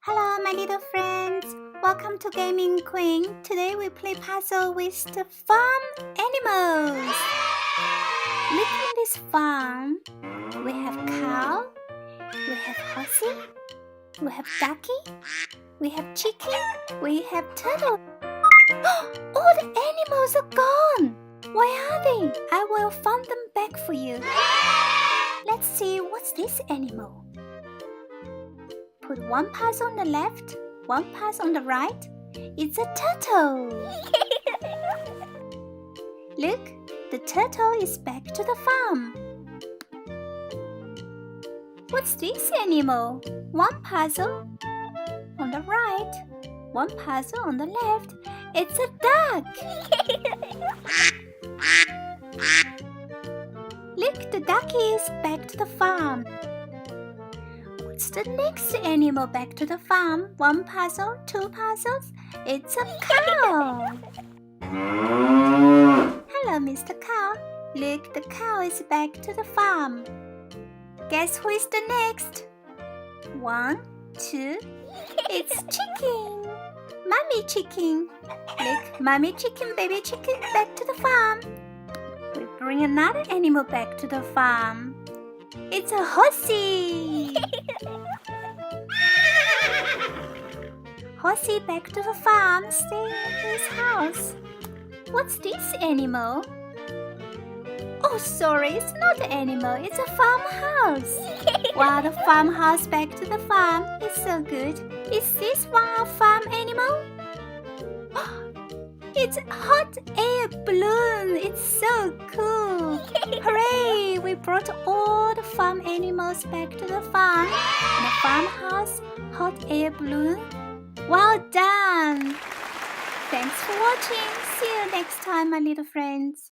Hello, my little friends. Welcome to Gaming Queen. Today we play puzzle with the farm animals. Look in this farm. We have cow, we have horsey, we have ducky, we have chicken, we have turtle. All the animals are gone. Where are they? I will find them back for you. Let's see what's this animal. Put one pass on the left, one pass on the right. It's a turtle. Look, the turtle is back to the farm. What's this animal? One puzzle on the right, one puzzle on the left. It's a duck. Look, the ducky is back to the farm. What's the next animal back to the farm? One puzzle, two puzzles. It's a cow. Hello, Mr. Cow. Look, the cow is back to the farm. Guess who is the next? One, two. It's chicken. Mommy chicken. Look, mommy chicken, baby chicken back to the farm. We bring another animal back to the farm. It's a horsey. Horsey back to the farm, staying in his house. What's this animal? Oh, sorry, it's not an animal, it's a farmhouse. Wow, the farmhouse back to the farm. It's so good. Is this one a farm animal? It's a hot air balloon. It's so cool. Hooray! We brought all the farm animals back to the farm. And a farmhouse, hot air balloon. Well done! Thanks for watching. See you next time, my little friends.